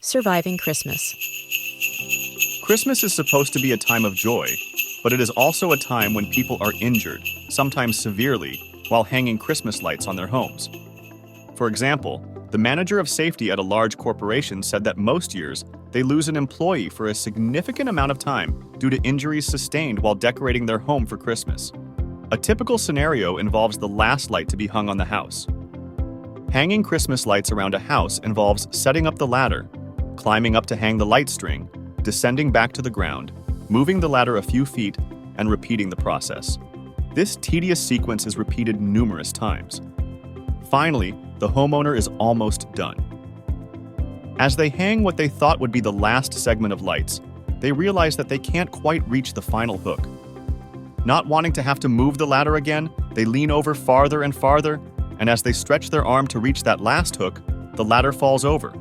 Surviving Christmas. Christmas is supposed to be a time of joy, but it is also a time when people are injured, sometimes severely, while hanging Christmas lights on their homes. For example, the manager of safety at a large corporation said that most years they lose an employee for a significant amount of time due to injuries sustained while decorating their home for Christmas. A typical scenario involves the last light to be hung on the house. Hanging Christmas lights around a house involves setting up the ladder, climbing up to hang the light string, descending back to the ground, moving the ladder a few feet, and repeating the process. This tedious sequence is repeated numerous times. Finally, the homeowner is almost done. As they hang what they thought would be the last segment of lights, they realize that they can't quite reach the final hook. Not wanting to have to move the ladder again, they lean over farther and farther, and as they stretch their arm to reach that last hook, the ladder falls over,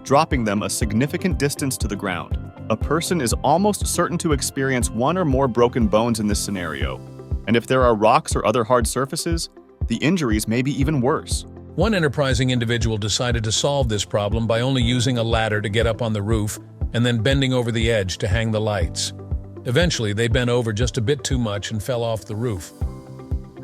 dropping them a significant distance to the ground. A person is almost certain to experience one or more broken bones in this scenario, and if there are rocks or other hard surfaces, the injuries may be even worse. One enterprising individual decided to solve this problem by only using a ladder to get up on the roof and then bending over the edge to hang the lights. Eventually, they bent over just a bit too much and fell off the roof.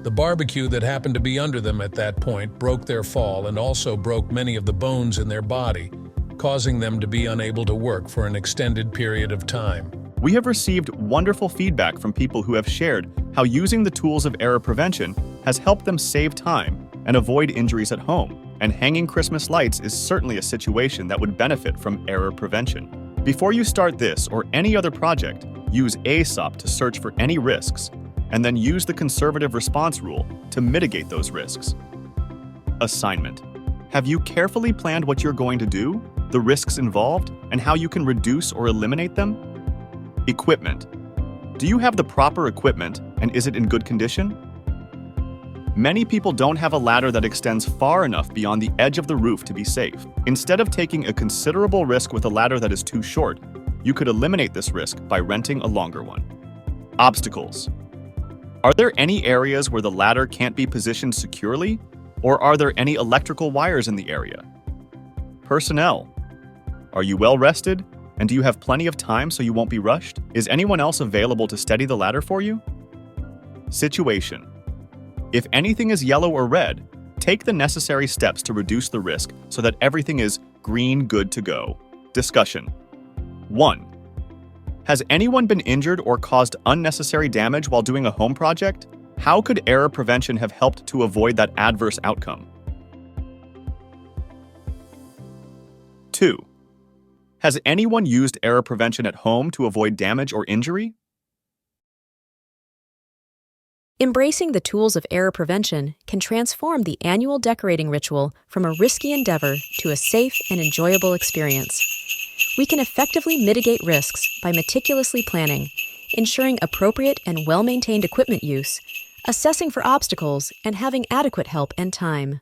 The barbecue that happened to be under them at that point broke their fall and also broke many of the bones in their body, causing them to be unable to work for an extended period of time. We have received wonderful feedback from people who have shared how using the tools of error prevention has helped them save time and avoid injuries at home, and hanging Christmas lights is certainly a situation that would benefit from error prevention. Before you start this or any other project, use ASOP to search for any risks, and then use the conservative response rule to mitigate those risks. Assignment. Have you carefully planned what you're going to do, the risks involved, and how you can reduce or eliminate them? Equipment. Do you have the proper equipment, and is it in good condition? Many people don't have a ladder that extends far enough beyond the edge of the roof to be safe. Instead of taking a considerable risk with a ladder that is too short, you could eliminate this risk by renting a longer one. Obstacles. Are there any areas where the ladder can't be positioned securely, or are there any electrical wires in the area? Personnel. Are you well rested, and do you have plenty of time so you won't be rushed? Is anyone else available to steady the ladder for you? Situation. If anything is yellow or red, take the necessary steps to reduce the risk so that everything is green, good to go. Discussion. 1. Has anyone been injured or caused unnecessary damage while doing a home project? How could error prevention have helped to avoid that adverse outcome? 2. Has anyone used error prevention at home to avoid damage or injury? Embracing the tools of error prevention can transform the annual decorating ritual from a risky endeavor to a safe and enjoyable experience. We can effectively mitigate risks by meticulously planning, ensuring appropriate and well-maintained equipment use, assessing for obstacles, and having adequate help and time.